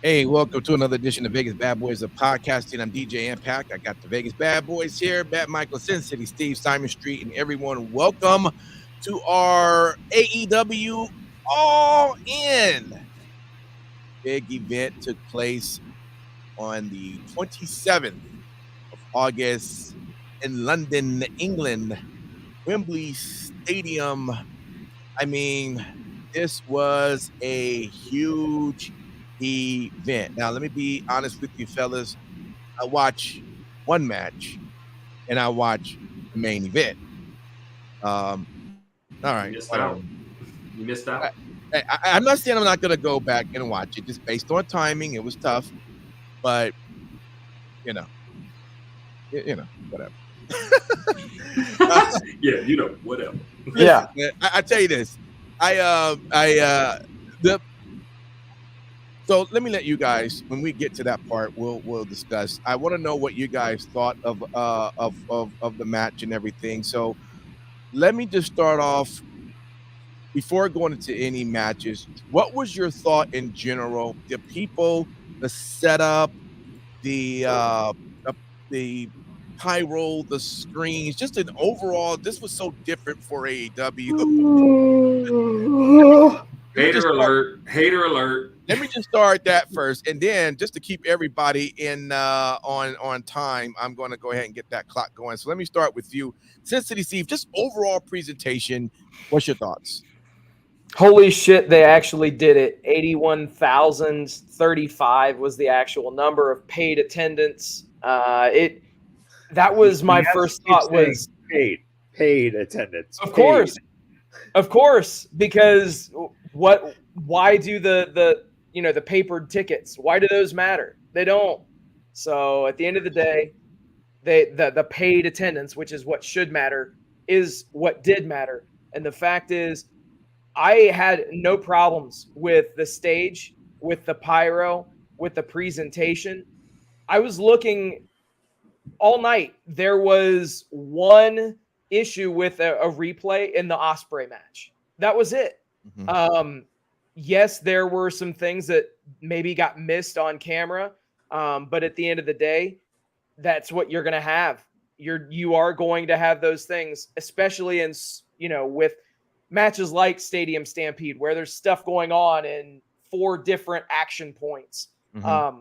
Hey, welcome to another edition of Vegas Bad Boys of Podcasting. I'm DJ Impact. I got the Vegas Bad Boys here, Bat Michael, Sin City, Steve, Simon Street, and everyone. Welcome to our AEW All In. Big event took place on the 27th of August in London, England, Wembley Stadium. I mean, this was a huge event. Now, let me be honest with you, fellas. I watch one match and I watch the main event. All right. You missed out. I'm not saying I'm not going to go back and watch it just based on timing. It was tough, but whatever. Whatever. Yeah. I tell you this. So let me let you guys, when we get to that part, we'll discuss. I want to know what you guys thought of the match and everything. So let me just start off before going into any matches. What was your thought in general? The people, the setup, the pyro, the screens, just an overall. This was so different for AEW. Hater alert. Let me just start that first, and then just to keep everybody in on time, I'm going to go ahead and get that clock going. So let me start with you, Sin City Steve. Just overall presentation. What's your thoughts? Holy shit! They actually did it. 81,035 was the actual number of paid attendance. That was my first thought was paid attendance. Of course, because why do the papered tickets? Why do those matter? They don't. So at the end of the day, the paid attendance, which is what should matter, is what did matter. And the fact is, I had no problems with the stage, with the pyro, with the presentation. I was looking all night. There was one issue with a replay in the Ospreay match. That was it. Mm-hmm. Yes, there were some things that maybe got missed on camera, but at the end of the day, that's what you're going to have. You are going to have those things, especially in with matches like Stadium Stampede, where there's stuff going on in 4 different action points. Mm-hmm.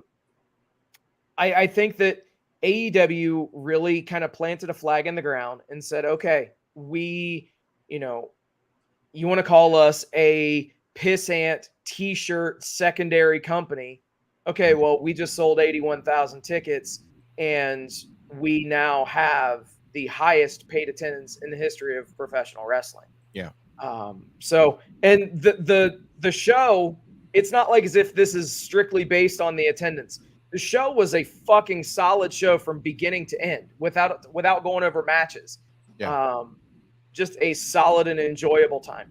I think that AEW really kind of planted a flag in the ground and said, okay, you want to call us a pissant t-shirt secondary company. Okay, well, we just sold 81,000 tickets and we now have the highest paid attendance in the history of professional wrestling. Yeah. So, and the show, it's not like as if this is strictly based on the attendance. The show was a fucking solid show from beginning to end without going over matches. Yeah. Just a solid and enjoyable time.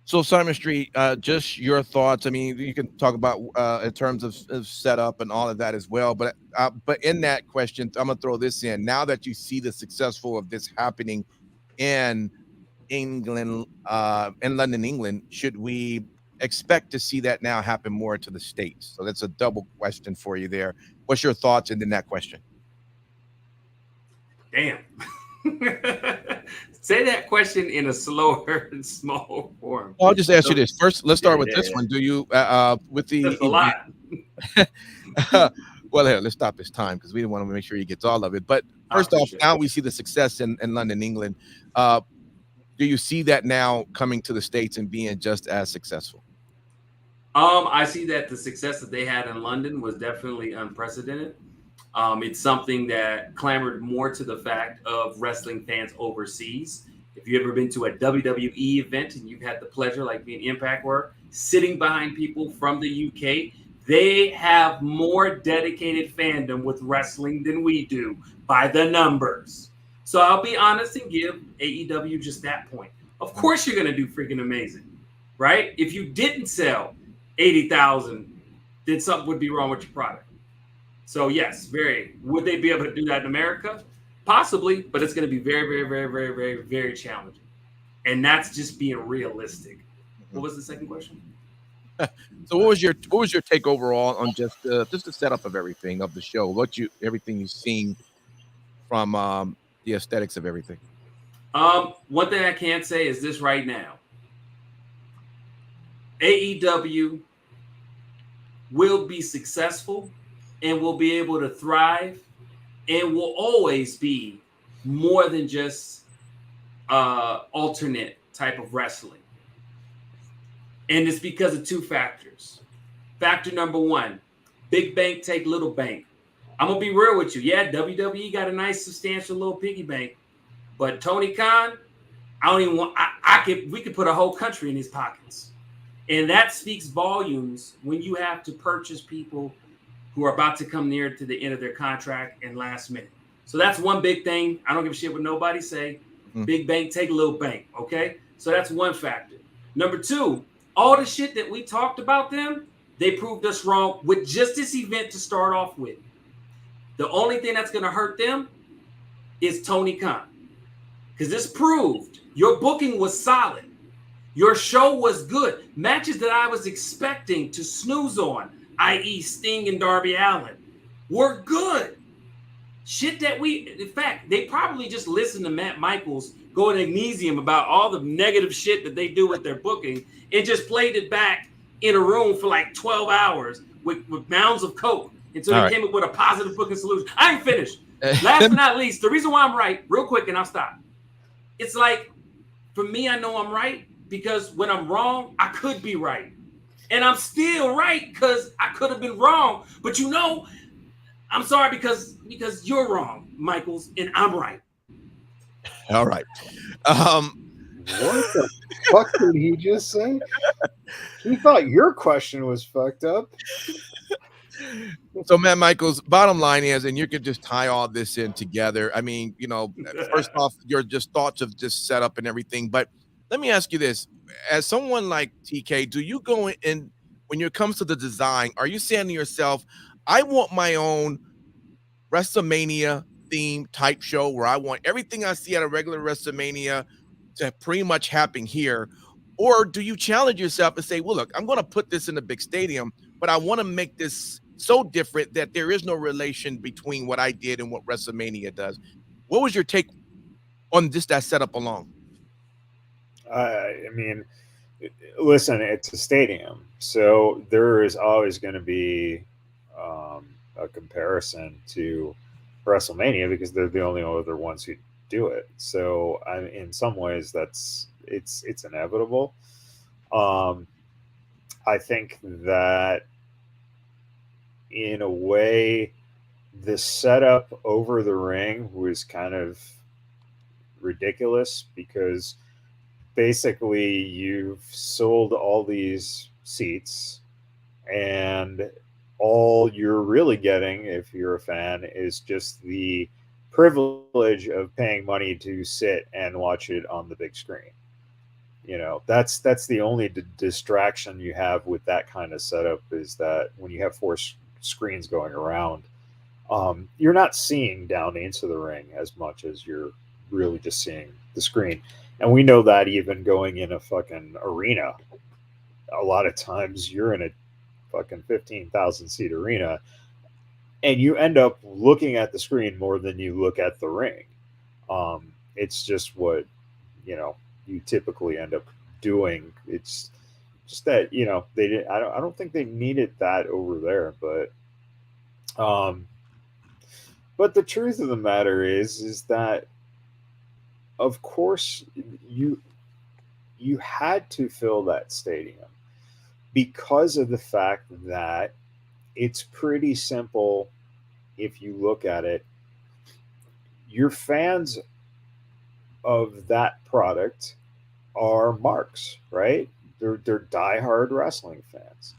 So Simon Street, just your thoughts. I mean, you can talk about in terms of setup and all of that as well. But in that question, I'm gonna throw this in. Now that you see the successful of this happening in England, in London, England, should we expect to see that now happen more to the States? So that's a double question for you there. What's your thoughts? And then that question. Damn. Say that question in a slower and small form. I'll just ask you this first. Let's start with this one. Do you with the That's a lot. Well, here, let's stop this time because we want to make sure he gets all of it. But first off, now we see the success in London, England. Do you see that now coming to the States and being just as successful? I see that the success that they had in London was definitely unprecedented. It's something that clamored more to the fact of wrestling fans overseas. If you've ever been to a WWE event and you've had the pleasure, like being Impact were, sitting behind people from the UK, they have more dedicated fandom with wrestling than we do by the numbers. So I'll be honest and give AEW just that point. Of course you're going to do freaking amazing, right? If you didn't sell 80,000, then something would be wrong with your product. So yes, would they be able to do that in America? Possibly, but it's going to be very, very, very, very, very, very challenging. And that's just being realistic. What was the second question? So what was your take overall on just the setup of everything of the show? Everything you've seen from the aesthetics of everything. One thing I can say is this right now. AEW will be successful and will be able to thrive and will always be more than just alternate type of wrestling. And it's because of two factors. Factor number one, big bank take little bank. I'm going to be real with you. Yeah, WWE got a nice substantial little piggy bank, but Tony Khan, I don't even want, we could put a whole country in his pockets. And that speaks volumes when you have to purchase people who are about to come near to the end of their contract and last minute. So that's one big thing. I don't give a shit what nobody say. Mm-hmm. Big bank, take a little bank, okay? So that's one factor. Number two, all the shit that we talked about them, they proved us wrong with just this event to start off with. The only thing that's going to hurt them is Tony Khan. Because this proved your booking was solid. Your show was good. Matches that I was expecting to snooze on, i.e. Sting and Darby Allin, were good. Shit that in fact, they probably just listened to Matt Michaels go in magnesium about all the negative shit that they do with their booking and just played it back in a room for like 12 hours with mounds of coke until they came up with a positive booking solution. I ain't finished. Last but not least, the reason why I'm right, real quick, and I'll stop. It's like, for me, I know I'm right because when I'm wrong, I could be right. And I'm still right because I could have been wrong. But you know, I'm sorry because you're wrong, Michaels, and I'm right. All right. What the fuck did he just say? He thought your question was fucked up. So, Matt Michaels, bottom line is, and you could just tie all this in together. I mean, you know, first off, your just thoughts of just setup and everything. But let me ask you this. As someone like TK, do you go in when it comes to the design, are you saying to yourself, I want my own WrestleMania theme type show where I want everything I see at a regular WrestleMania to pretty much happen here? Or do you challenge yourself and say, well, look, I'm going to put this in a big stadium, but I want to make this so different that there is no relation between what I did and what WrestleMania does? What was your take on just that setup alone? I mean, listen, it's a stadium, so there is always going to be a comparison to WrestleMania because they're the only other ones who do it. So, in some ways, it's inevitable. I think that in a way, the setup over the ring was kind of ridiculous because basically you've sold all these seats and all you're really getting, if you're a fan, is just the privilege of paying money to sit and watch it on the big screen. You know, that's the only distraction you have with that kind of setup is that when you have four screens going around, you're not seeing down into the ring as much as you're really just seeing the screen. And we know that even going in a fucking arena, a lot of times you're in a fucking 15,000 seat arena and you end up looking at the screen more than you look at the ring. It's just what, you know, you typically end up doing. It's just that, you know, they didn't, I don't think they needed that over there, but the truth of the matter is that of course you had to fill that stadium because of the fact that it's pretty simple. If you look at it, your fans of that product are marks, right? They're diehard wrestling fans.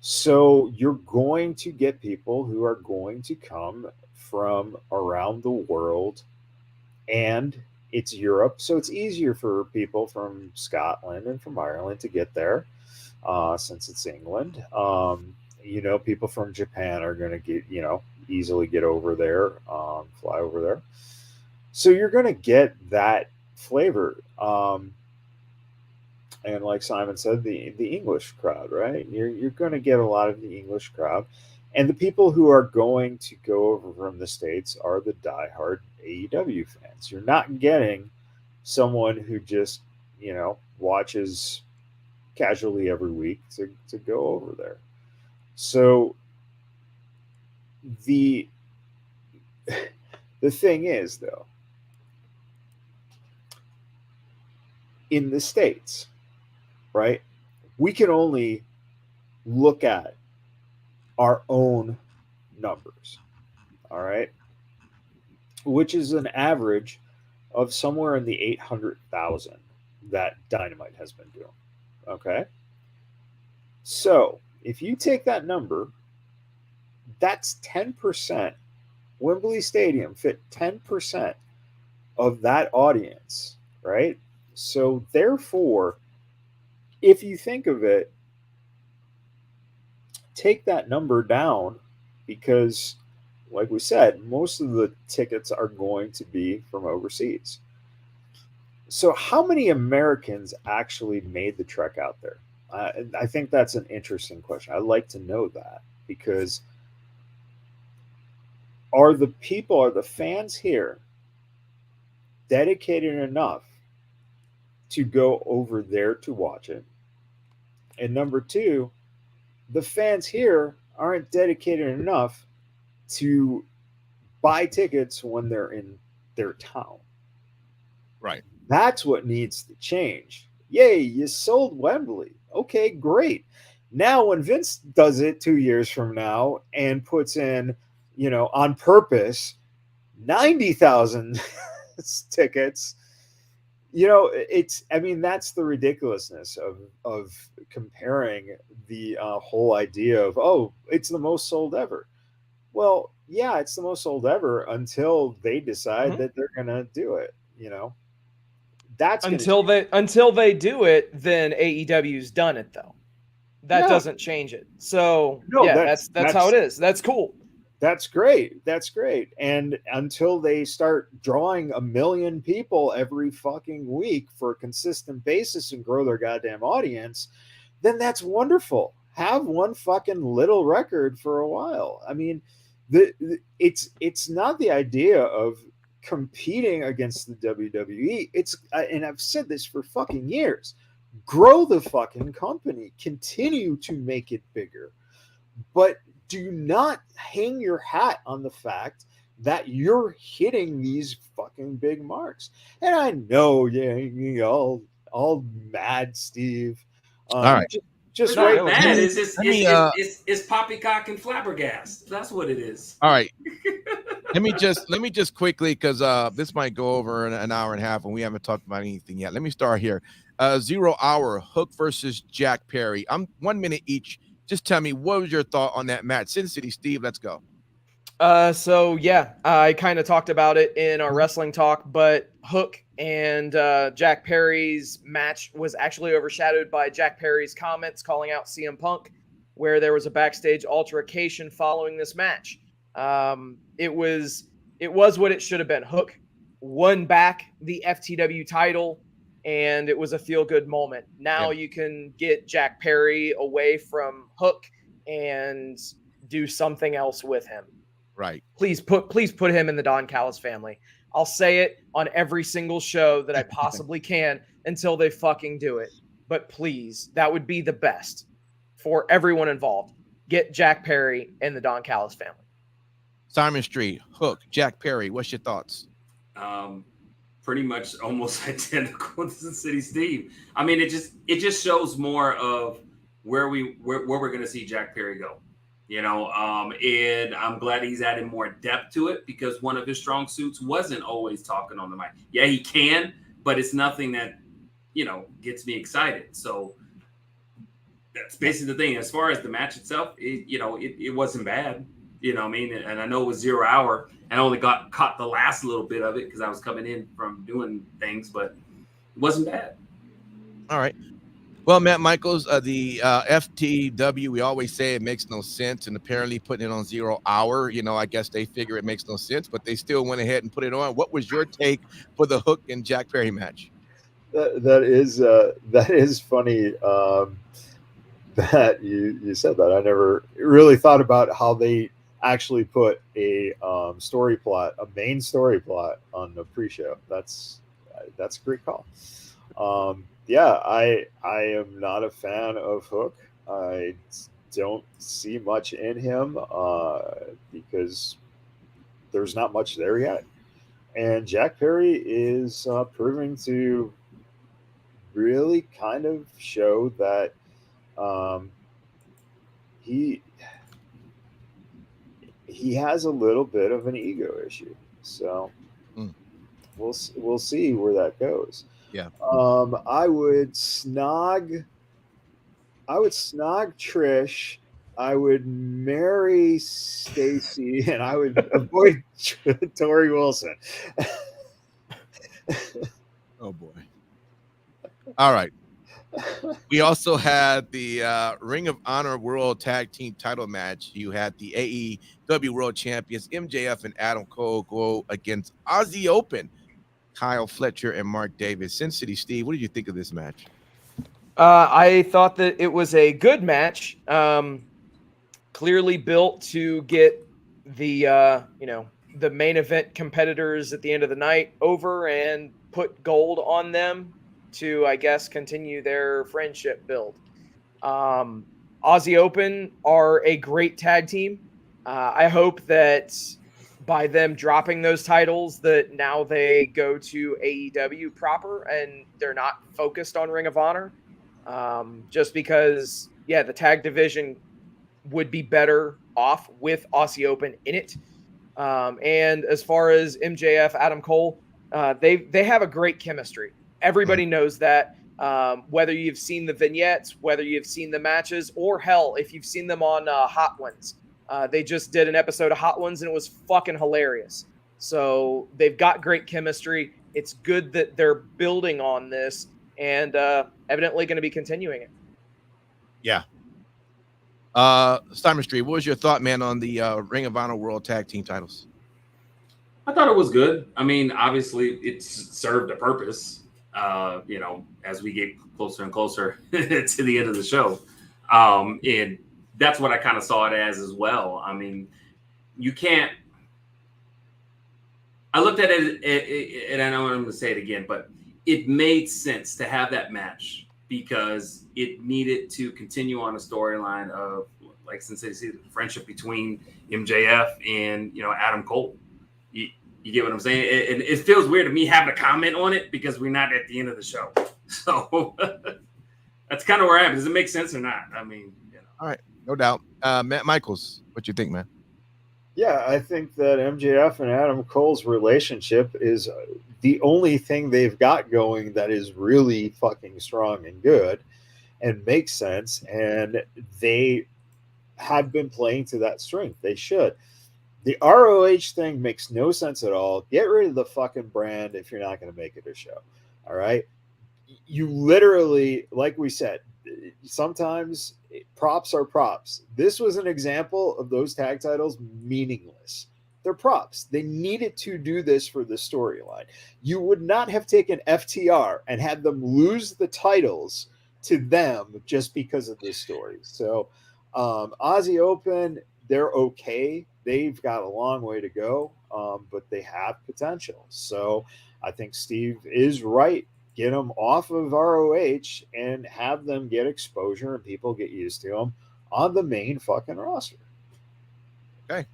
So you're going to get people who are going to come from around the world, and it's Europe, so it's easier for people from Scotland and from Ireland to get there, since it's England. You know, people from Japan are going to get, you know, easily get over there, fly over there. So you're going to get that flavor. and like Simon said, the English crowd, right? You're going to get a lot of the English crowd, and the people who are going to go over from the States are the diehard AEW fans. You're not getting someone who just watches casually every week to go over there. So the the thing is, though, in the States, right, we can only look at our own numbers, all right, which is an average of somewhere in the 800,000 that Dynamite has been doing. Okay. So if you take that number, that's 10%. Wembley Stadium fit 10% of that audience, right? So therefore, if you think of it, take that number down, because like we said, most of the tickets are going to be from overseas. So how many Americans actually made the trek out there? I think that's an interesting question. I'd like to know that, because are the fans here dedicated enough to go over there to watch it? And number two, the fans here aren't dedicated enough to buy tickets when they're in their town. Right. That's what needs to change. Yay, you sold Wembley. Okay, great. Now, when Vince does it 2 years from now and puts in, on purpose, 90,000 tickets, that's the ridiculousness of comparing the whole idea of, oh, it's the most sold ever. Well, yeah, it's the most sold ever until they decide that they're going to do it, That's until they do it, then AEW's done it though. That doesn't change it. So that's how it is. That's cool. That's great. That's great. And until they start drawing 1 million people every fucking week for a consistent basis and grow their goddamn audience, then that's wonderful. Have one fucking little record for a while. I mean, it's not the idea of competing against the WWE. And I've said this for fucking years. Grow the fucking company. Continue to make it bigger. But do not hang your hat on the fact that you're hitting these fucking big marks. And I know, all mad, Steve. All right. Just wait. Mad is poppycock and flabbergast. That's what it is. All right. Let me just quickly, because this might go over an hour and a half and we haven't talked about anything yet. Let me start here. 0 Hour, Hook versus Jack Perry. I'm 1 minute each. Just tell me, what was your thought on that match? Sin City Steve, let's go. I kind of talked about it in our wrestling talk, but Hook and Jack Perry's match was actually overshadowed by Jack Perry's comments calling out CM Punk, where there was a backstage altercation following this match. It was what it should have been. Hook won back the FTW title, and it was a feel-good moment. Now you can get Jack Perry away from Hook and do something else with him. Right. Please put him in the Don Callis family. I'll say it on every single show that I possibly can until they fucking do it. But please, that would be the best for everyone involved. Get Jack Perry in the Don Callis family. Simon Street, Hook, Jack Perry. What's your thoughts? Pretty much almost identical to Sin City Steve. I mean, it just shows more of where we're going to see Jack Perry go. And I'm glad he's added more depth to it, because one of his strong suits wasn't always talking on the mic. Yeah, he can, but it's nothing that, gets me excited. So that's basically the thing. As far as the match itself, it wasn't bad. And I know it was 0 Hour, and I only caught the last little bit of it because I was coming in from doing things, but it wasn't bad. All right. Well, Matt Michaels, the FTW, we always say it makes no sense, and apparently putting it on 0 Hour, I guess they figure it makes no sense, but they still went ahead and put it on. What was your take for the Hook and Jack Perry match? that is funny. That you said that. I never really thought about how they actually put a main story plot on the pre-show. That's a great call. Yeah, I am not a fan of Hook. I don't see much in him because there's not much there yet. And Jack Perry is proving to really kind of show that he has a little bit of an ego issue. So we'll see where that goes. Yeah. I would snog Trish. I would marry Stacy, and I would avoid Tori Wilson. Oh boy. All right. We also had the Ring of Honor World Tag Team title match. You had the AEW World Champions MJF and Adam Cole go against Aussie Open, Kyle Fletcher and Mark Davis. Sin City Steve, what did you think of this match? I thought that it was a good match. Clearly built to get the the main event competitors at the end of the night over and put gold on them to, I guess, continue their friendship build. Aussie Open are a great tag team. I hope that by them dropping those titles that now they go to AEW proper and they're not focused on Ring of Honor. Just because, the tag division would be better off with Aussie Open in it. And as far as MJF, Adam Cole, they have a great chemistry. Everybody knows that, whether you've seen the vignettes, whether you've seen the matches, or hell, if you've seen them on Hot Ones. They just did an episode of Hot Ones, and it was fucking hilarious. So they've got great chemistry. It's good that they're building on this and evidently going to be continuing it. Yeah. Simon Street, what was your thought, man, on the Ring of Honor World Tag Team titles? I thought it was good. I mean, obviously, it served a purpose. As we get closer and closer to the end of the show, and that's what I kind of saw it as well. I mean, you can't. I looked at it, and I know I'm going to say it again, but it made sense to have that match because it needed to continue on a storyline of, like, since they see the friendship between MJF and Adam Cole. You get what I'm saying? And it feels weird to me having a comment on it because we're not at the end of the show. So that's kind of where I am. Does it make sense or not? I mean, All right, no doubt. Matt Michaels, what you think, man? Yeah, I think that MJF and Adam Cole's relationship is the only thing they've got going that is really fucking strong and good and makes sense. And they have been playing to that strength. They should. The ROH thing makes no sense at all. Get rid of the fucking brand if you're not going to make it a show. All right. You literally, like we said, sometimes props are props. This was an example of those tag titles meaningless. They're props. They needed to do this for the storyline. You would not have taken FTR and had them lose the titles to them just because of this story. So Aussie Open, they're okay. They've got a long way to go, but they have potential. So I think Steve is right. Get them off of ROH and have them get exposure and people get used to them on the main fucking roster. Okay.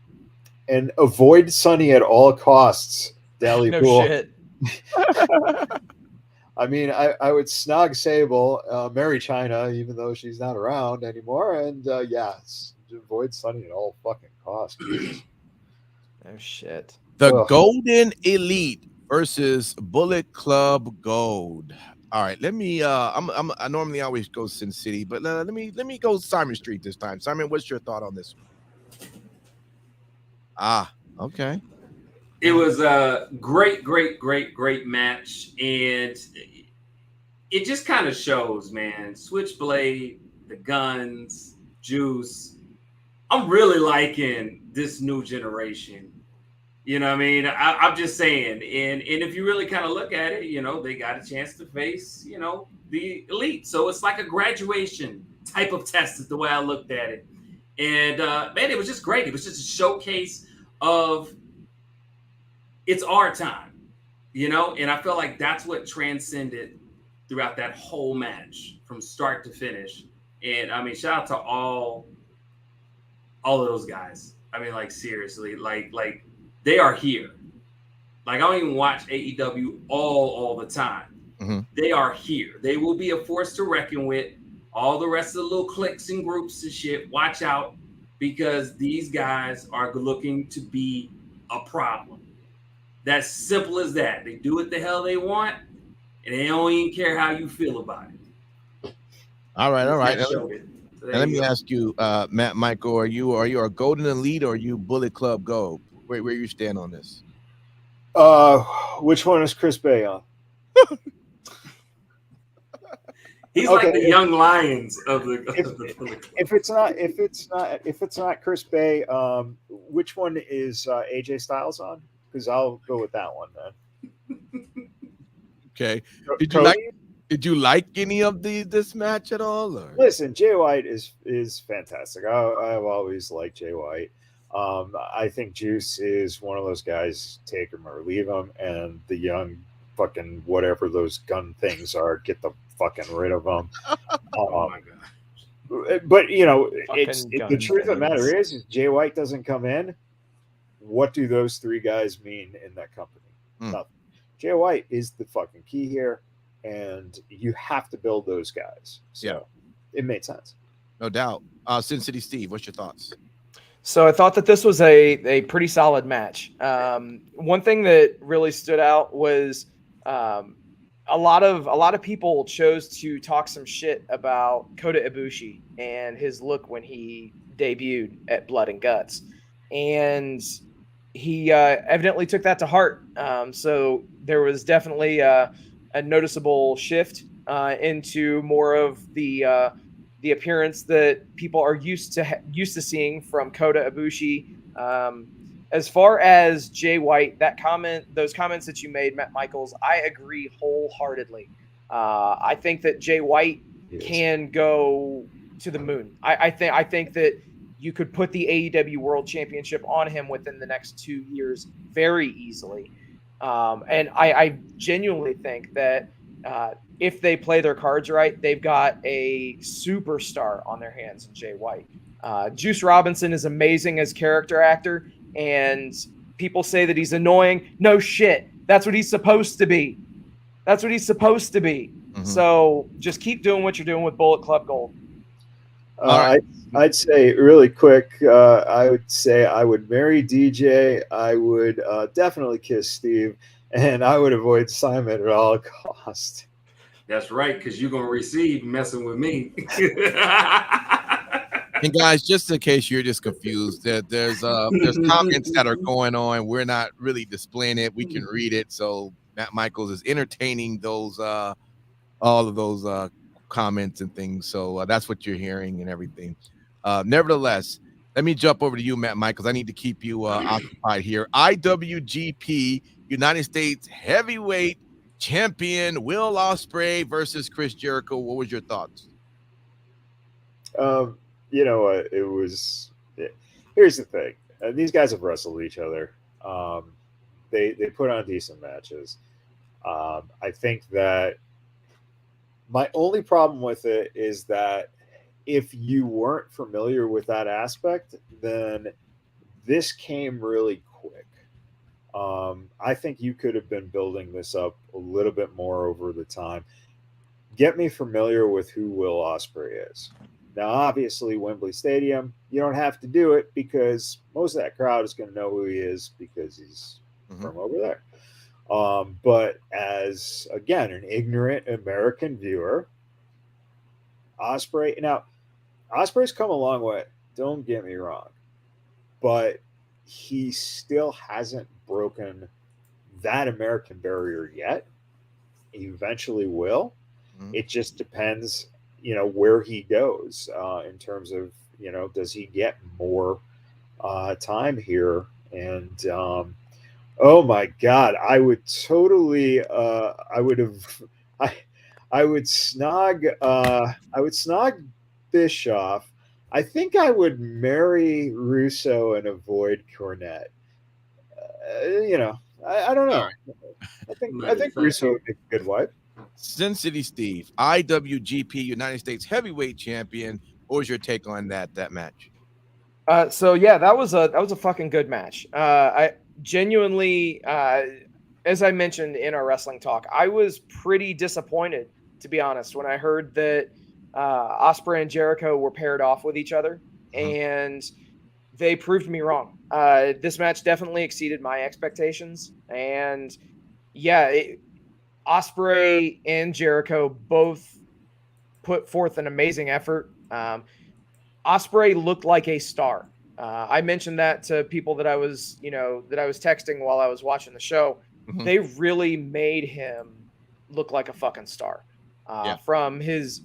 And avoid Sonny at all costs, Dally No Pool. shit. I mean, I would snog Sable, marry China, even though she's not around anymore. And avoid Sonny at all fucking costs. Oh shit. The Golden Elite versus Bullet Club Gold. All right, let me. I normally always go Sin City, but let me go Simon Street this time. Simon, what's your thought on this one? Okay. It was a great match, and it just kind of shows, man. Switchblade, the guns, Juice. I'm really liking this new generation You know what I mean? I'm just saying. And if you really kind of look at it, they got a chance to face, the elite. So it's like a graduation type of test is the way I looked at it. And man, it was just great. It was just a showcase of it's our time, and I felt like that's what transcended throughout that whole match from start to finish. And I mean, shout out to all of those guys. I mean, like seriously, like they are here. Like I don't even watch AEW all the time. Mm-hmm. They are here. They will be a force to reckon with. All the rest of the little cliques and groups and shit, watch out, because these guys are looking to be a problem. That's simple as that. They do what the hell they want, and they don't even care how you feel about it. All right. So Let me ask you, Matt Michael, are you a Golden Elite or are you Bullet Club Gold? Where you stand on this? Which one is Chris Bay on? He's like the young lions of the. If it's not Chris Bay, which one is AJ Styles on? Because I'll go with that one then. Okay. Did you like any of this match at all? Or? Listen, Jay White is fantastic. I've always liked Jay White. I think Juice is one of those guys, take him or leave him, and the young fucking whatever those gun things are, get the fucking rid of them. Oh my god! But the truth of the matter is Jay White doesn't come in. What do those three guys mean in that company? Nothing. Jay White is the fucking key here, and you have to build those guys. So it made sense. No doubt. Sin City Steve, what's your thoughts? So I thought that this was a pretty solid match. One thing that really stood out was a lot of people chose to talk some shit about Kota Ibushi and his look when he debuted at Blood and Guts, and he evidently took that to heart. So there was definitely a noticeable shift into more of the appearance that people are used to seeing from Kota Ibushi. As far as Jay White, those comments that you made, Matt Michaels, I agree wholeheartedly. I think that Jay White can go to the moon. I think that you could put the AEW World Championship on him within the next 2 years very easily. And I genuinely think that if they play their cards right, they've got a superstar on their hands in Jay White. Juice Robinson is amazing as character actor, and people say that he's annoying. No shit. That's what he's supposed to be. Mm-hmm. So just keep doing what you're doing with Bullet Club Gold. I'd say really quick, I would say I would marry DJ. I would definitely kiss Steve, and I would avoid Simon at all costs. That's right, because you're going to receive messing with me. And guys, just in case you're just confused, there's comments that are going on. We're not really displaying it. We can read it. So Matt Michaels is entertaining those all of those comments and things. So that's what you're hearing and everything. Nevertheless, let me jump over to you, Matt Michaels. I need to keep you occupied here. IWGP United States Heavyweight Champion Will Ospreay versus Chris Jericho. What was your thoughts? It was. Here's the thing: these guys have wrestled each other. They put on decent matches. I think that my only problem with it is that if you weren't familiar with that aspect, then this came really quick. I think you could have been building this up a little bit more over the time. Get me familiar with who Will Ospreay is. Now, obviously, Wembley Stadium, you don't have to do it because most of that crowd is going to know who he is because he's from over there. But as, again, an ignorant American viewer, Ospreay's come a long way. Don't get me wrong. But he still hasn't broken that American barrier yet. He eventually will. It just depends, where he goes in terms of, does he get more time here? And Oh my God, I would totally. I would have. I would snog. I would snog Bischoff. I think I would marry Russo and avoid Cornette. I don't All know. right. I think Russo would be a good wife. Sin City Steve, IWGP United States Heavyweight Champion. What was your take on that match? So yeah, that was a fucking good match. I genuinely, as I mentioned in our wrestling talk, I was pretty disappointed, to be honest, when I heard that Ospreay and Jericho were paired off with each other, and they proved me wrong. This match definitely exceeded my expectations, and yeah, Ospreay and Jericho both put forth an amazing effort. Ospreay looked like a star. I mentioned that to people that I was texting while I was watching the show. Mhm. They really made him look like a fucking star. Yeah. From his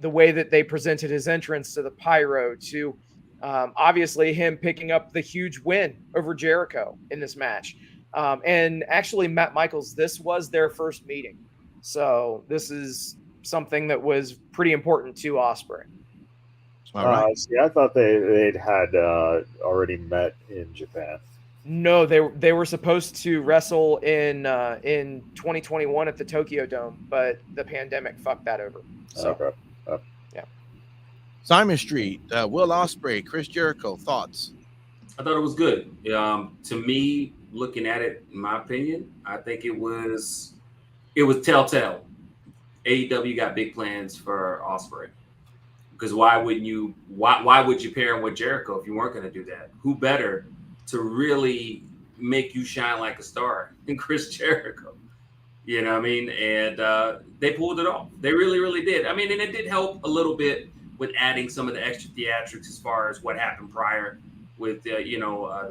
the way that they presented his entrance to the pyro to obviously him picking up the huge win over Jericho in this match. And actually, Matt Michaels, this was their first meeting, so this is something that was pretty important to Ospreay. All right. See, I thought they'd had already met in Japan. No, they were supposed to wrestle in 2021 at the Tokyo Dome, but the pandemic fucked that over. So, Okay. yeah. Simon Street, Will Ospreay, Chris Jericho, thoughts? I thought it was good. To me, looking at it, in my opinion, I think it was telltale. AEW got big plans for Ospreay. Because why would you pair him with Jericho if you weren't going to do that? Who better to really make you shine like a star than Chris Jericho? You know what I mean? And they pulled it off. They really, really did. I mean, and it did help a little bit with adding some of the extra theatrics as far as what happened prior with the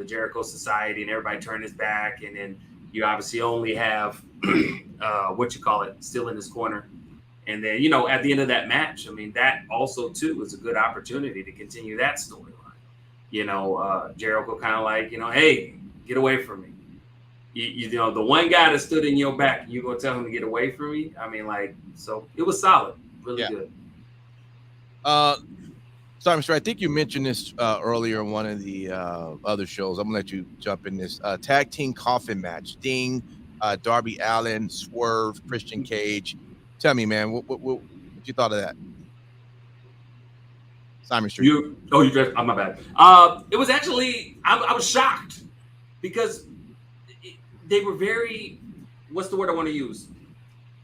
Jericho Society and everybody turned his back, and then you obviously only have still in his corner. And then, at the end of that match, I mean, that also, too, was a good opportunity to continue that storyline. Jericho kind of like, hey, get away from me. The one guy that stood in your back, you going to tell him to get away from me? I mean, so it was solid. Really good. Simon, I think you mentioned this earlier in one of the other shows. I'm going to let you jump in this. Tag team coffin match. Sting, Darby Allin, Swerve, Christian Cage. Tell me, man, what you thought of that? Simon Street. My bad. It was actually, I was shocked because they were very, what's the word I want to use?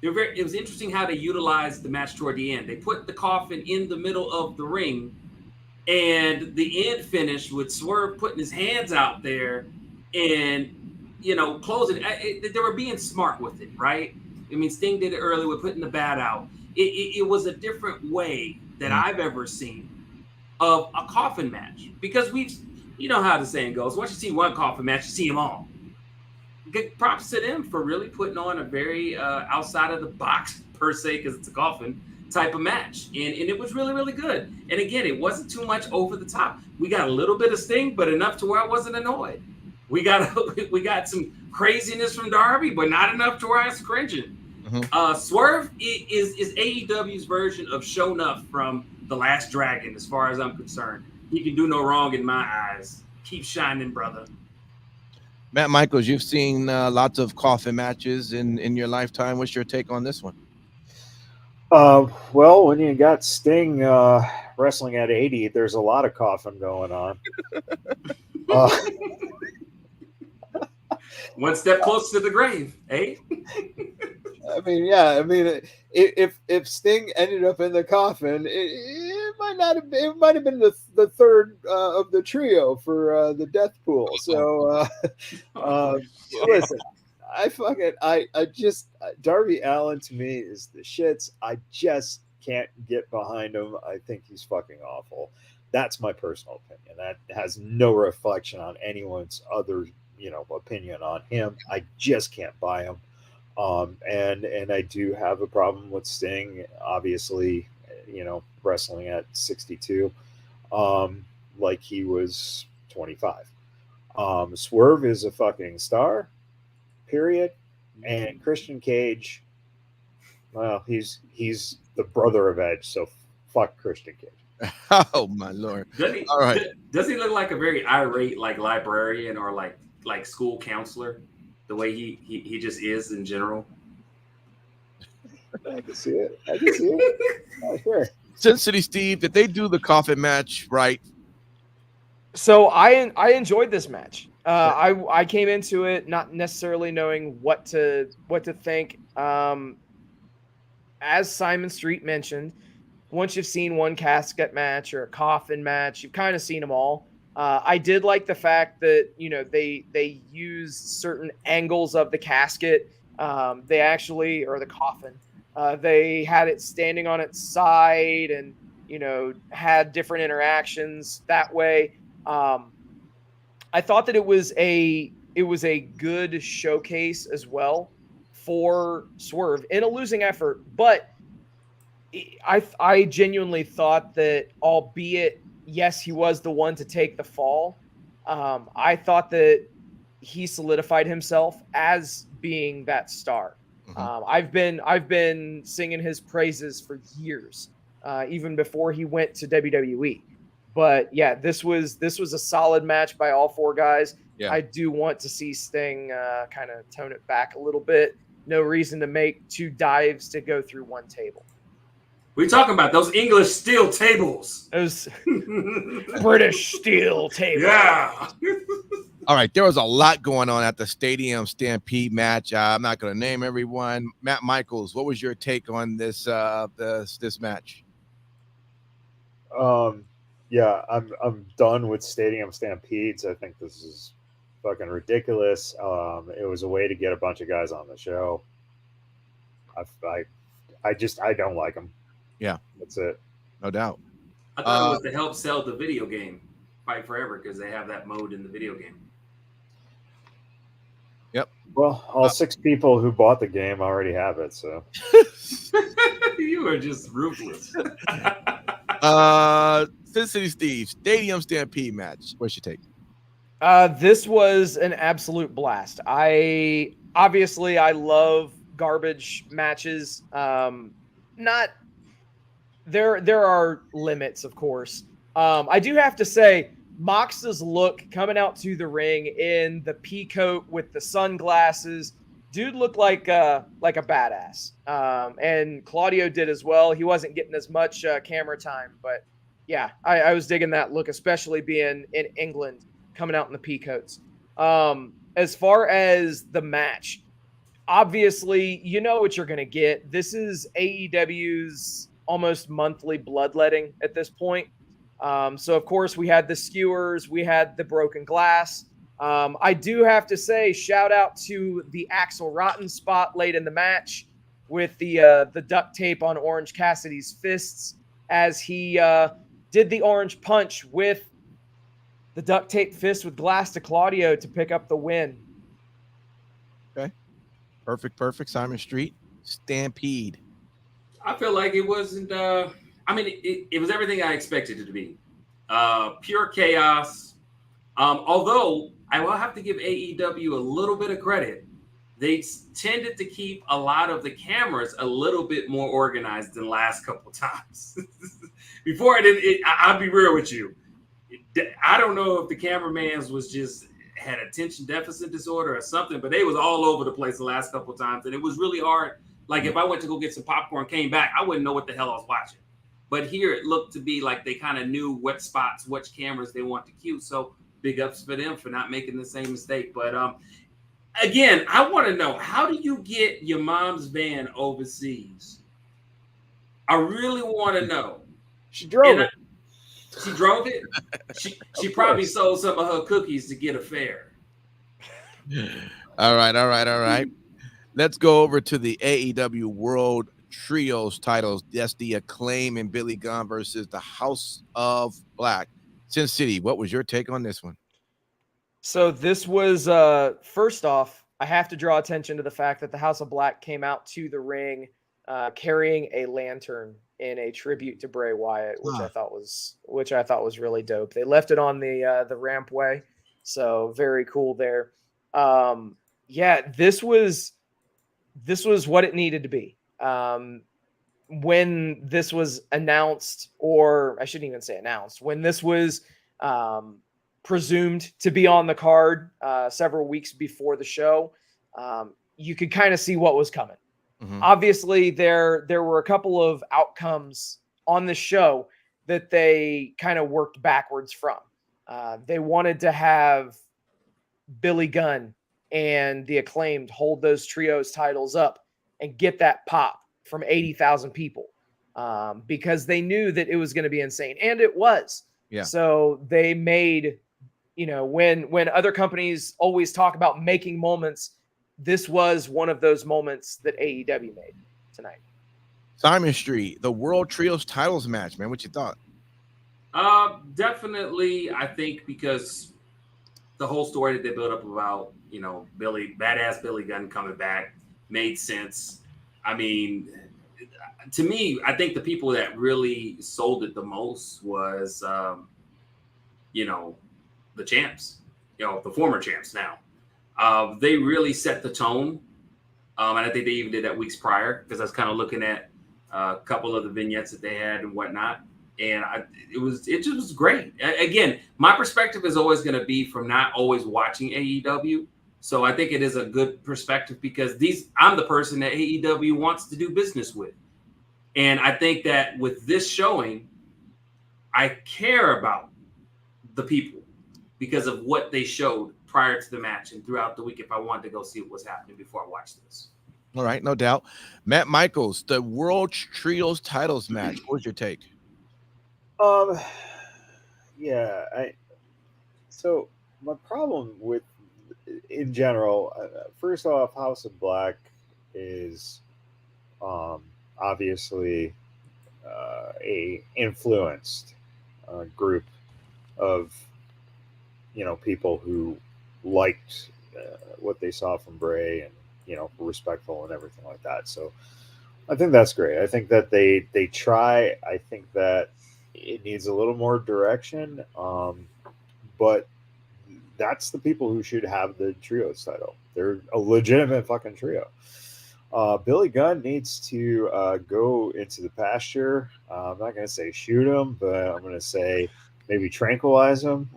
It was interesting how they utilized the match toward the end. They put the coffin in the middle of the ring, and the end finished with Swerve putting his hands out there and, closing. They were being smart with it, right? I mean, Sting did it earlier with putting the bat out. It was a different way that I've ever seen of a coffin match, because you know how the saying goes, once you see one coffin match, you see them all. Good props to them for really putting on a very outside of the box, per se, because it's a coffin type of match. And it was really, really good. And again, it wasn't too much over the top. We got a little bit of Sting, but enough to where I wasn't annoyed. We got some craziness from Darby, but not enough to where I was cringing. Swerve is AEW's version of Show Enough from The Last Dragon, as far as I'm concerned. He can do no wrong in my eyes. Keep shining, brother. Matt Michaels, you've seen lots of coffin matches in your lifetime. What's your take on this one? Well, when you got Sting wrestling at 80, there's a lot of coffin going on. One step closer to the grave, eh? I mean, yeah. I mean, if Sting ended up in the coffin, it might not have. It might have been the third of the trio for the death pool. So, listen, I just Darby Allin to me is the shits. I just can't get behind him. I think he's fucking awful. That's my personal opinion. That has no reflection on anyone's other opinion on him. I just can't buy him. And I do have a problem with Sting, obviously, wrestling at 62, like he was 25. Swerve is a fucking star, period. And Christian Cage, well, he's the brother of Edge, so fuck Christian Cage. Oh my lord! Does he, All right. does he look like a very irate like librarian or like school counselor? The way he just is in general. I can see it. I can see it. Oh, sure. Sin City Steve, did they do the coffin match right? So I enjoyed this match. I came into it not necessarily knowing what to think. As Simon Street mentioned, once you've seen one casket match or a coffin match, you've kind of seen them all. I did like the fact that they used certain angles of the casket. They actually, or the coffin, they had it standing on its side and had different interactions that way. I thought that it was a good showcase as well for Swerve in a losing effort, but I genuinely thought that, albeit yes, he was the one to take the fall, I thought that he solidified himself as being that star. I've been singing his praises for years, even before he went to WWE. But yeah, this was a solid match by all four guys. Yeah. I do want to see Sting kind of tone it back a little bit. No reason to make two dives to go through one table. We're talking about those English steel tables. Those British steel tables. Yeah. All right, there was a lot going on at the Stadium Stampede match. I'm not going to name everyone. Matt Michaels, what was your take on this this match? Yeah, I'm done with Stadium Stampedes. I think this is fucking ridiculous. It was a way to get a bunch of guys on the show. I don't like them. Yeah, that's it. No doubt. I thought it was to help sell the video game Fight Forever because they have that mode in the video game. Yep. Well, all 6 people who bought the game already have it, so. You are just ruthless. Sin City Steve, Stadium Stampede match. What's your take? This was an absolute blast. I love garbage matches. There are limits, of course. I do have to say, Mox's look coming out to the ring in the pea coat with the sunglasses, dude looked like a badass. And Claudio did as well. He wasn't getting as much camera time, but yeah, I was digging that look, especially being in England, coming out in the pea coats. As far as the match, obviously, you know what you're going to get. This is AEW's almost monthly bloodletting at this point. So, of course, we had the skewers, we had the broken glass. I do have to say, shout out to the Axel Rotten spot late in the match with the duct tape on Orange Cassidy's fists as he did the orange punch with the duct tape fist with glass to Claudio to pick up the win. Okay. Perfect. Simon Street, Stampede. I feel like it wasn't. It was everything I expected it to be. Pure chaos. Although I will have to give AEW a little bit of credit. They tended to keep a lot of the cameras a little bit more organized than last couple times. Before I'll be real with you. I don't know if the cameramans had attention deficit disorder or something, but they was all over the place the last couple times, and it was really hard. Like if I went to go get some popcorn, came back, I wouldn't know what the hell I was watching. But here it looked to be like they kind of knew what spots, which cameras they want to cue. So big ups for them for not making the same mistake. But again, I want to know, how do you get your mom's van overseas? I really want to know. She drove it. She drove it? She probably sold some of her cookies to get a fare. All right. Let's go over to the AEW World Trios titles. That's the Acclaim and Billy Gunn versus the House of Black. Sin City, what was your take on this one? So this was, first off, I have to draw attention to the fact that the House of Black came out to the ring carrying a lantern in a tribute to Bray Wyatt, which I thought was really dope. They left it on the rampway, So very cool there. Yeah, this was what it needed to be. When this was announced, or I shouldn't even say announced, when this was presumed to be on the card several weeks before the show, you could kind of see what was coming. Mhm. Obviously, there were a couple of outcomes on the show that they kind of worked backwards from. They wanted to have Billy Gunn and the Acclaimed hold those trios titles up and get that pop from 80,000 people because they knew that it was going to be insane, and it was. Yeah. So they made, when other companies always talk about making moments, this was one of those moments that AEW made tonight. Simon Street, the World Trios titles match, man. What you thought? Definitely, I think because the whole story that they built up about, badass Billy Gunn coming back made sense. I mean, to me, I think the people that really sold it the most was, the champs, the former champs now. They really set the tone. And I think they even did that weeks prior because I was kind of looking at a couple of the vignettes that they had and whatnot. And it just was great. Again, my perspective is always going to be from not always watching AEW. So I think it is a good perspective because I'm the person that AEW wants to do business with. And I think that with this showing, I care about the people because of what they showed prior to the match and throughout the week if I wanted to go see what was happening before I watched this. All right, no doubt. Matt Michaels, the World Trios titles match. What's your take? Yeah, so my problem with, in general, first off, House of Black is obviously a influenced group of people who liked what they saw from Bray and were respectful and everything like that. So I think that's great. I think that they try. I think that it needs a little more direction, but that's the people who should have the trios title. They're a legitimate fucking trio. Billy Gunn needs to go into the pasture. I'm not going to say shoot him, but I'm going to say maybe tranquilize him.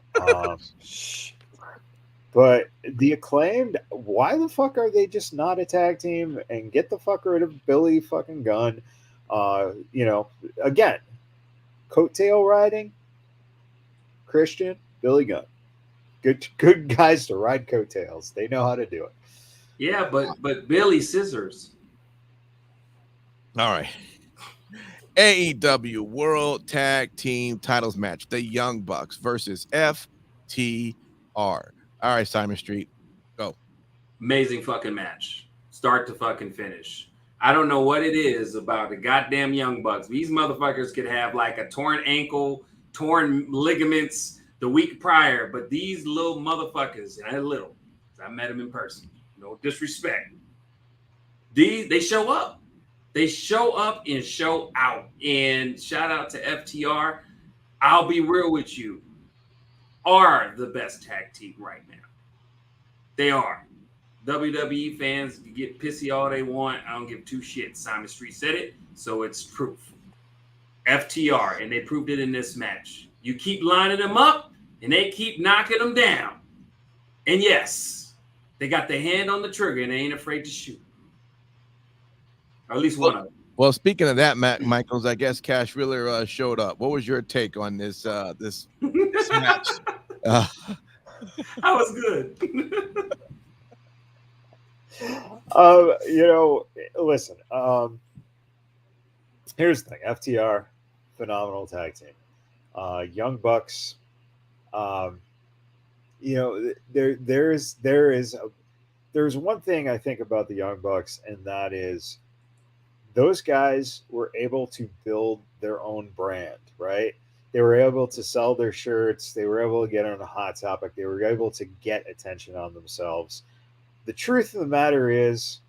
But the Acclaimed, why the fuck are they just not a tag team and get the fuck rid of Billy fucking Gunn? Again, coattail riding, Christian, Billy Gunn. Good guys to ride coattails. They know how to do it. Yeah, but Billy Scissors. All right. AEW World Tag Team Titles match. The Young Bucks versus FTR. All right, Simon Street, go. Amazing fucking match. Start to fucking finish. I don't know what it is about the goddamn Young Bucks. These motherfuckers could have like a torn ankle, torn ligaments the week prior, but these little motherfuckers, and they're little, I met them in person. No disrespect. They show up. They show up and show out. And shout out to FTR. I'll be real with you. Are the best tag team right now. They are. WWE fans get pissy all they want. I don't give two shits. Simon Street said it, so it's proof. FTR, and they proved it in this match. You keep lining them up, and they keep knocking them down. And yes, they got their hand on the trigger, and they ain't afraid to shoot. Or at least one of them. Well, speaking of that, Matt Michaels, I guess Cash Wheeler showed up. What was your take on this match? That was good. Listen. Here's the thing: FTR, phenomenal tag team. Young Bucks. There's one thing I think about the Young Bucks, and that is those guys were able to build their own brand, right? They were able to sell their shirts. They were able to get on a Hot Topic. They were able to get attention on themselves. The truth of the matter is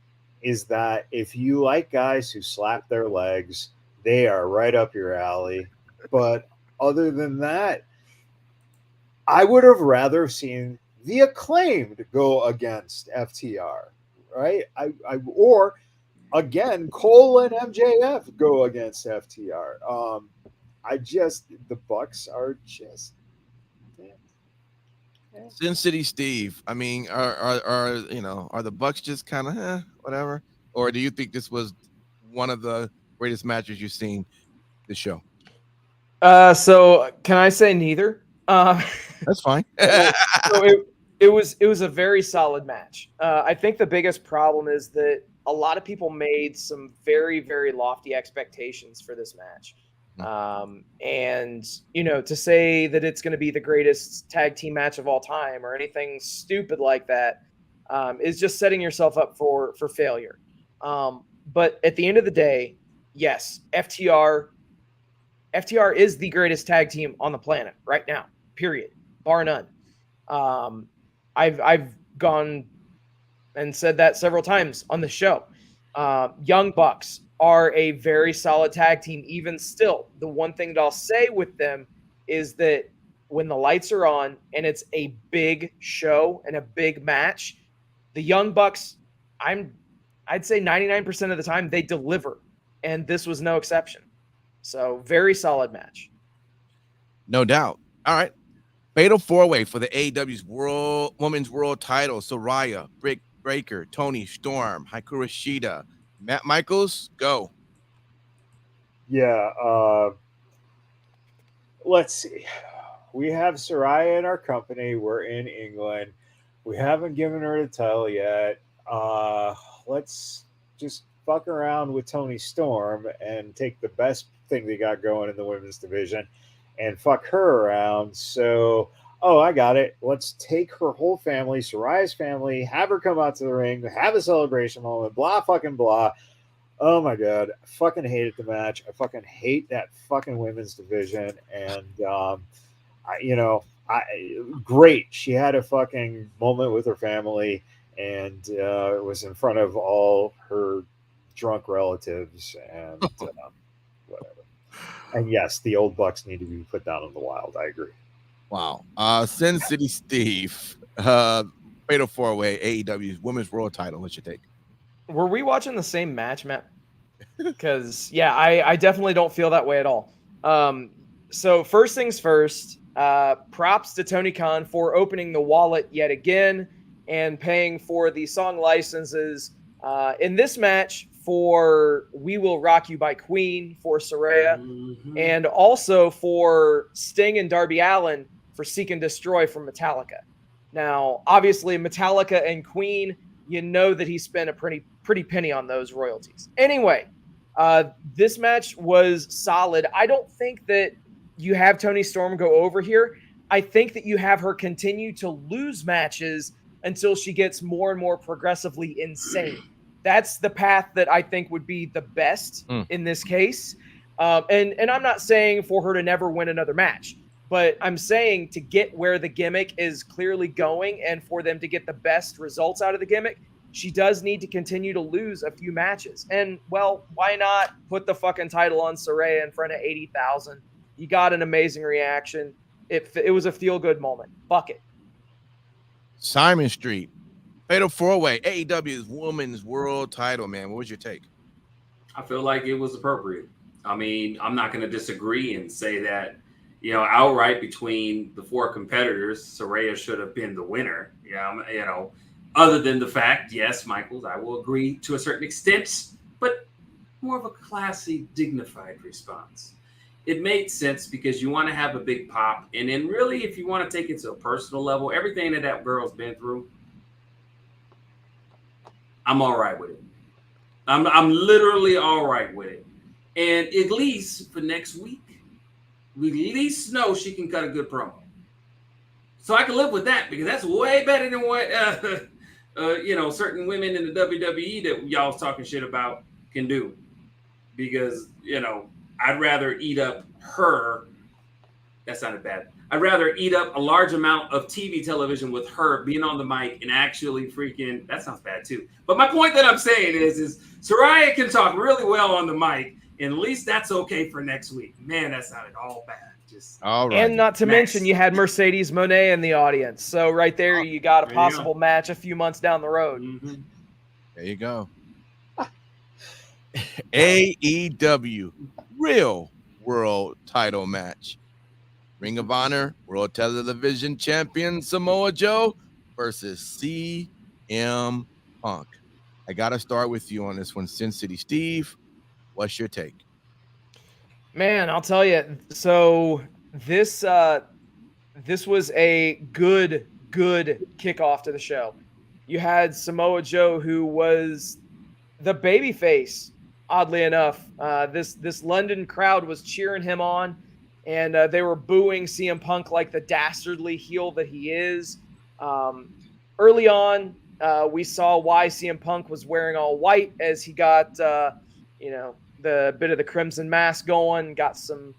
that if you like guys who slap their legs, they are right up your alley. But other than that, I would have rather seen the Acclaimed go against FTR, right? Or again, Cole and MJF go against FTR. The Bucks are just. Sin City Steve. I mean, are are the Bucks just kind of whatever, or do you think this was one of the greatest matches you've seen this show? So can I say neither? That's fine. So it was a very solid match. I think the biggest problem is that a lot of people made some very, very lofty expectations for this match. And to say that it's going to be the greatest tag team match of all time or anything stupid like that is just setting yourself up for failure. But at the end of the day, yes, FTR is the greatest tag team on the planet right now, period, bar none. I've gone and said that several times on the show. Young Bucks are a very solid tag team even still. The one thing that I'll say with them is that when the lights are on and it's a big show and a big match, the Young Bucks, I'd say 99% of the time they deliver, and this was no exception. So very solid match. No doubt. All right. Fatal 4-way for the AEW's Women's World title. Saraya, Britt Baker, Toni Storm, Hikaru Shida. Matt Michaels, go. Yeah. Let's see. We have Saraya in our company. We're in England. We haven't given her the title yet. Let's just fuck around with Toni Storm and take the best thing they got going in the women's division and fuck her around. So, I got it. Let's take her whole family, Saraya's family, have her come out to the ring, have a celebration moment, blah, fucking blah. Oh my God. I fucking hated the match. I fucking hate that fucking women's division. And, great. She had a fucking moment with her family and it was in front of all her drunk relatives and whatever. And yes, the old Bucks need to be put down in the wild. I agree. Wow. Sin City Steve, Fatal 4-way, AEW's Women's World title. What's your take? Were we watching the same match, Matt? Because, yeah, I definitely don't feel that way at all. So first things first, props to Tony Khan for opening the wallet yet again and paying for the song licenses in this match for We Will Rock You by Queen for Saraya, and also for Sting and Darby Allin for Seek and Destroy from Metallica. Now, obviously, Metallica and Queen, you know that he spent a pretty penny on those royalties. Anyway, this match was solid. I don't think that you have Toni Storm go over here. I think that you have her continue to lose matches until she gets more and more progressively insane. That's the path that I think would be the best in this case. And I'm not saying for her to never win another match, but I'm saying to get where the gimmick is clearly going and for them to get the best results out of the gimmick, she does need to continue to lose a few matches. And, well, why not put the fucking title on Saraya in front of 80,000? You got an amazing reaction. It was a feel-good moment. Fuck it. Simon Street, Fatal 4-way, AEW's Women's World title, man. What was your take? I feel like it was appropriate. I mean, I'm not going to disagree and say that, outright between the four competitors, Saraya should have been the winner. Other than the fact, yes, Michaels, I will agree to a certain extent, but more of a classy, dignified response. It made sense because you want to have a big pop. And then really, if you want to take it to a personal level, everything that girl's been through, I'm all right with it. I'm literally all right with it. And at least for next week, we at least know she can cut a good promo. So I can live with that because that's way better than what, certain women in the WWE that y'all was talking shit about can do. Because, I'd rather eat up her. That sounded bad. I'd rather eat up a large amount of TV television with her being on the mic and actually freaking. That sounds bad too. But my point that I'm saying is Saraya can talk really well on the mic, and at least that's okay for next week. Man, that sounded all bad. Just All right. And not to Next. mention, you had Mercedes Moné in the audience. So right there, you got a There you go. possible match a few months down the road. Mhm. There you go. AEW Real World Title Match. Ring of Honor World Television Champion Samoa Joe versus CM Punk. I got to start with you on this one, Sin City Steve. What's your take? Man, I'll tell you. So this this was a good kickoff to the show. You had Samoa Joe, who was the babyface. Oddly enough, this London crowd was cheering him on, and they were booing CM Punk like the dastardly heel that he is. Early on, we saw why CM Punk was wearing all white as he got the bit of the crimson mask going, got some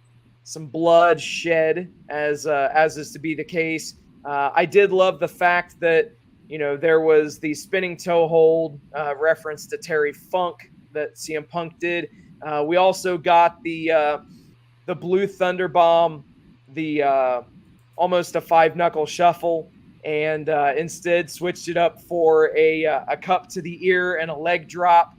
blood shed as is to be the case. I did love the fact that there was the spinning toe hold reference to Terry Funk that CM Punk did. We also got the blue thunder bomb, the almost a 5-knuckle shuffle, and instead switched it up for a cup to the ear and a leg drop.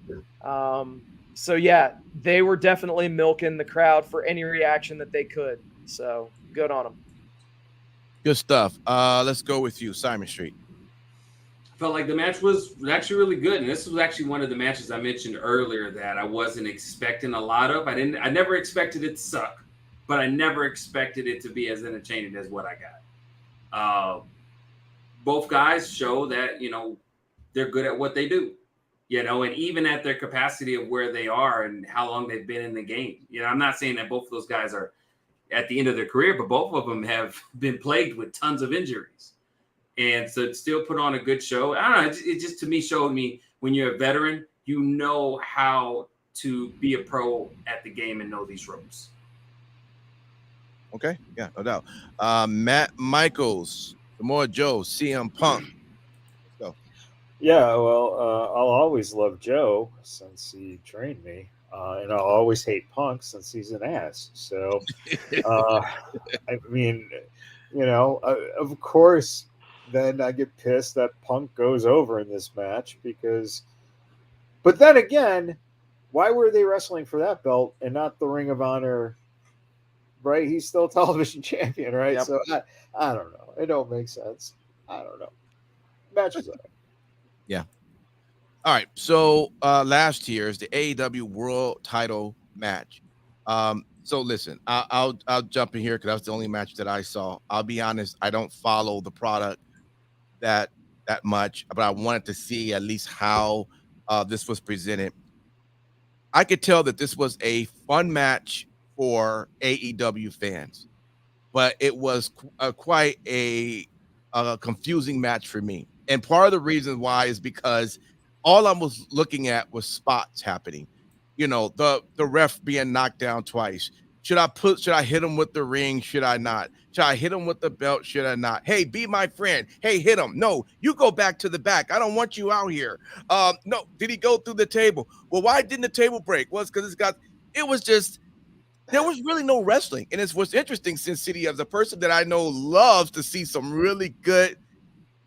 So yeah, they were definitely milking the crowd for any reaction that they could. So good on them. Good stuff. Let's go with you, Simon Street. Felt like the match was actually really good, and this was actually one of the matches I mentioned earlier that I wasn't expecting a lot of. I never expected it to suck, but I never expected it to be as entertaining as what I got. Both guys show that they're good at what they do, and even at their capacity of where they are and how long they've been in the game. I'm not saying that both of those guys are at the end of their career, but both of them have been plagued with tons of injuries. And so still put on a good show. I don't know. It just to me showed me when you're a veteran, you know how to be a pro at the game and know these ropes. Okay. Yeah, no doubt. Matt Michaels, Samoa Joe, CM Punk. Let's go. Yeah, well, I'll always love Joe since he trained me, and I'll always hate Punk since he's an ass. So, I mean, of course, then I get pissed that Punk goes over in this match but then again, why were they wrestling for that belt and not the Ring of Honor? Right? He's still television champion, right? Yep. So I don't know. It don't make sense. I don't know. Match is all right. Yeah. All right. So last year's the AEW World Title match. So listen, I'll jump in here because that's the only match that I saw. I'll be honest, I don't follow the product that much, but I wanted to see at least how this was presented. I could tell that this was a fun match for AEW fans, but it was quite a confusing match for me. And part of the reason why is because all I was looking at was spots happening. The ref being knocked down twice. Should I hit him with the ring? Should I not? Should I hit him with the belt? Should I not? Hey, be my friend. Hey, hit him. No, you go back to the back. I don't want you out here. No, did he go through the table? Well, why didn't the table break? Well, it's because it was just, there was really no wrestling. And it's what's interesting, Sin City, as a person that I know loves to see some really good,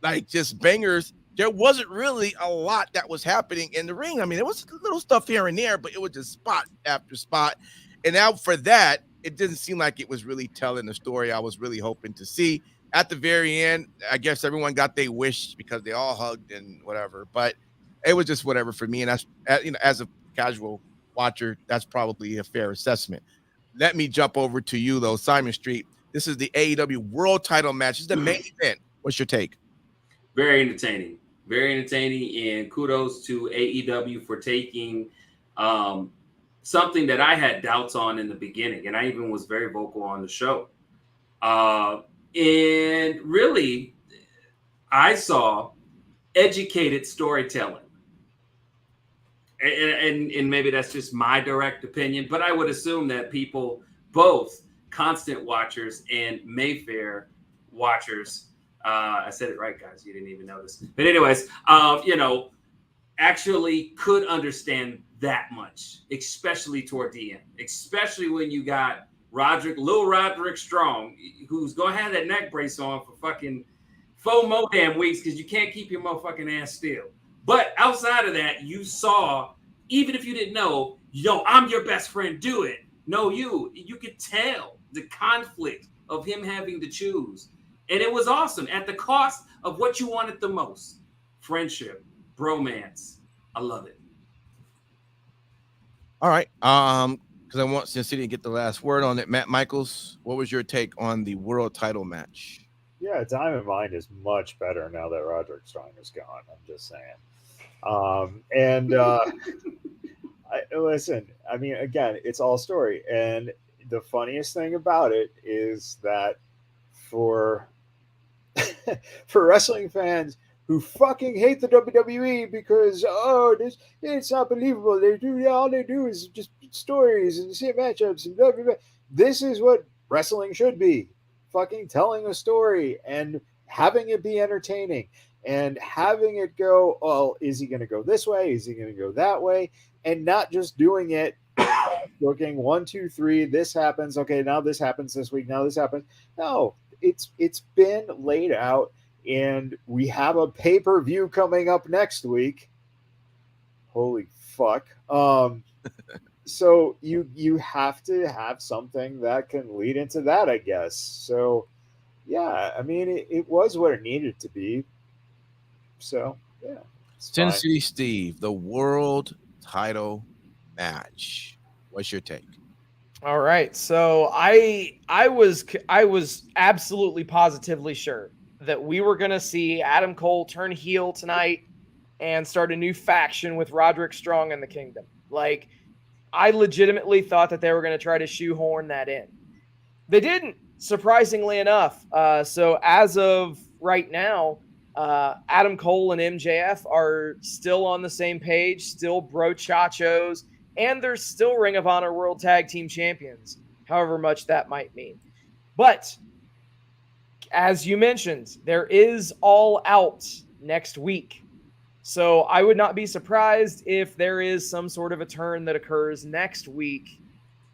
like just bangers, there wasn't really a lot that was happening in the ring. I mean, there was little stuff here and there, but it was just spot after spot. And now for that, it didn't seem like it was really telling the story I was really hoping to see. At the very end, I guess everyone got their wish because they all hugged and whatever, but it was just whatever for me. And that's, as a casual watcher, that's probably a fair assessment. Let me jump over to you, though, Simon Street. This is the AEW World Title match. This is the main event. What's your take? Very entertaining. Very entertaining, and kudos to AEW for taking something that I had doubts on in the beginning, and I even was very vocal on the show. And really, I saw educated storytelling. And maybe that's just my direct opinion, but I would assume that people, both constant watchers and Mayfair watchers, I said it right, guys. You didn't even notice. But anyways, actually could understand that much, especially toward the end, especially when you got Lil Roderick Strong, who's gonna have that neck brace on for fucking 4 more damn weeks because you can't keep your motherfucking ass still. But outside of that, you saw, even if you didn't know, I'm your best friend, do it. No, you could tell the conflict of him having to choose. And it was awesome at the cost of what you wanted the most. Friendship, bromance. I love it. All right. Because I want Sin City to get the last word on it. Matt Michaels, what was your take on the world title match? Yeah, Diamond Mine is much better now that Roderick Strong is gone. I'm just saying. Listen, I mean, again, it's all story. And the funniest thing about it is that for wrestling fans who fucking hate the WWE because it's not believable. All they do is just stories and see matchups and blah, blah, blah. This is what wrestling should be. Fucking telling a story and having it be entertaining and having it go, oh, is he going to go this way? Is he going to go that way? And not just doing it, looking 1, 2, 3, this happens. Okay, now this happens this week. Now this happens. No, it's been laid out, and we have a pay-per-view coming up next week. Holy fuck. So you have to have something that can lead into that, I guess. So, yeah, I mean, it was what it needed to be. So, yeah. Sin City Steve, the world title match. What's your take? All right. So I was absolutely positively sure that we were going to see Adam Cole turn heel tonight and start a new faction with Roderick Strong and the Kingdom. Like, I legitimately thought that they were going to try to shoehorn that in. They didn't, surprisingly enough. So as of right now, Adam Cole and MJF are still on the same page, still brochachos, and they're still Ring of Honor World Tag Team Champions, however much that might mean. But as you mentioned, there is All Out next week. So I would not be surprised if there is some sort of a turn that occurs next week.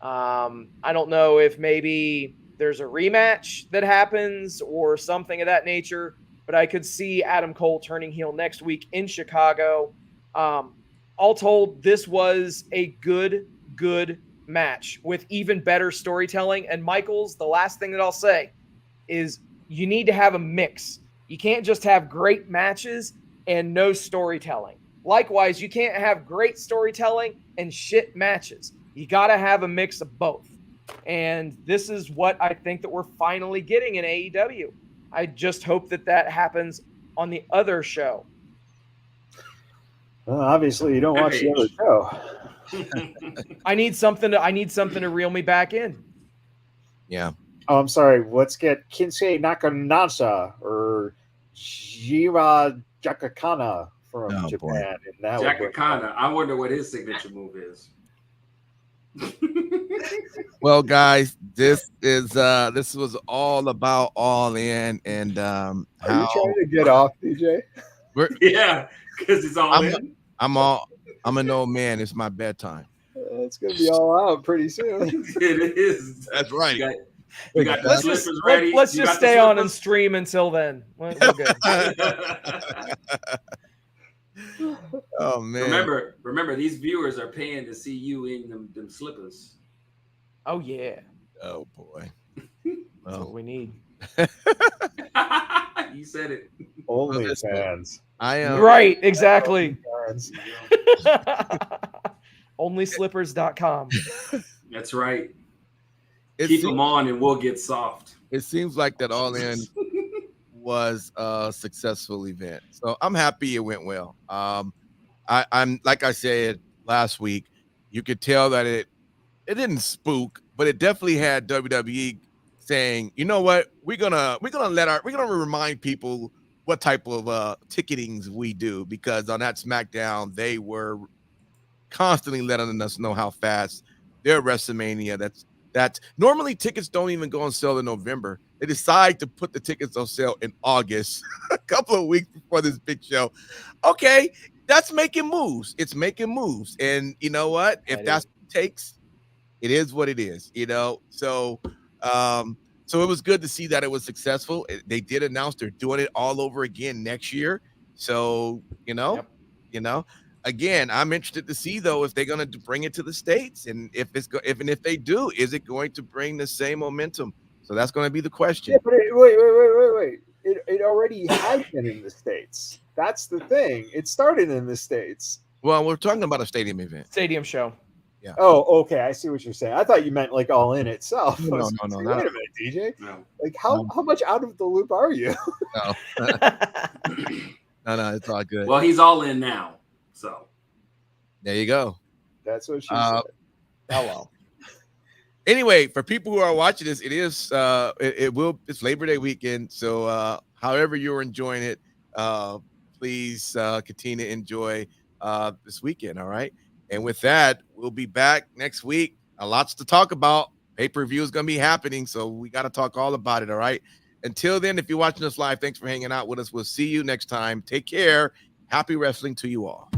I don't know if maybe there's a rematch that happens or something of that nature, but I could see Adam Cole turning heel next week in Chicago. All told, this was a good match with even better storytelling. And Michaels, the last thing that I'll say is you need to have a mix. You can't just have great matches and no storytelling. Likewise, you can't have great storytelling and shit matches. You got to have a mix of both. And this is what I think that we're finally getting in AEW. I just hope that happens on the other show. Well, obviously, you don't watch the other show. I need something to reel me back in. Yeah. Oh, I'm sorry. Let's get Kinsei Nakanasa or Jira Jakakana from Japan. Jakakana. I wonder what his signature move is. Well, guys, this was all about All In, and are you trying to get off, DJ? Yeah, because it's all in. I'm an old man. It's my bedtime. It's gonna be all out pretty soon. It is. That's right. You got the slippers ready. Let's just stay on and stream until then. We're good. Oh man! Remember, these viewers are paying to see you in them slippers. Oh yeah. Oh boy. That's what we need. You said it. Only fans. I am right. Exactly. Only Onlyslippers.com. That's right. Keep them on and we'll get soft. It seems like that All In was a successful event. So I'm happy it went well. I'm like I said last week, you could tell that it didn't spook, but it definitely had WWE saying, you know what, we're gonna remind people what type of ticketings we do, because on that SmackDown they were constantly letting us know how fast their WrestleMania that's normally tickets don't even go on sale in November. They decide to put the tickets on sale in August, a couple of weeks before this big show. Okay, that's making moves. It's making moves. And you know what? If that's what it takes, It is what it is, you know. So so it was good to see that it was successful. They did announce they're doing it all over again next year. So, Yep. again, I'm interested to see though if they're going to bring it to the States, and if they do, is it going to bring the same momentum? So that's going to be the question. Yeah, but wait. It already has been in the States. That's the thing. It started in the States. Well, we're talking about a stadium event. Stadium show. Oh, okay. I see what you're saying. I thought you meant like All In itself. No, I was no, gonna no, say, no. wait a minute, DJ. No. Like how much out of the loop are you? No, no, it's all good. Well, he's all in now. So There you go. That's what she Uh, said. Hello. Anyway, for people who are watching this, it's Labor Day weekend. So however you're enjoying it, please continue to enjoy this weekend. All right. And with that, we'll be back next week. Lots to talk about. Pay-per-view is going to be happening, so we got to talk all about it. All right. Until then, if you're watching us live, thanks for hanging out with us. We'll see you next time. Take care. Happy wrestling to you all.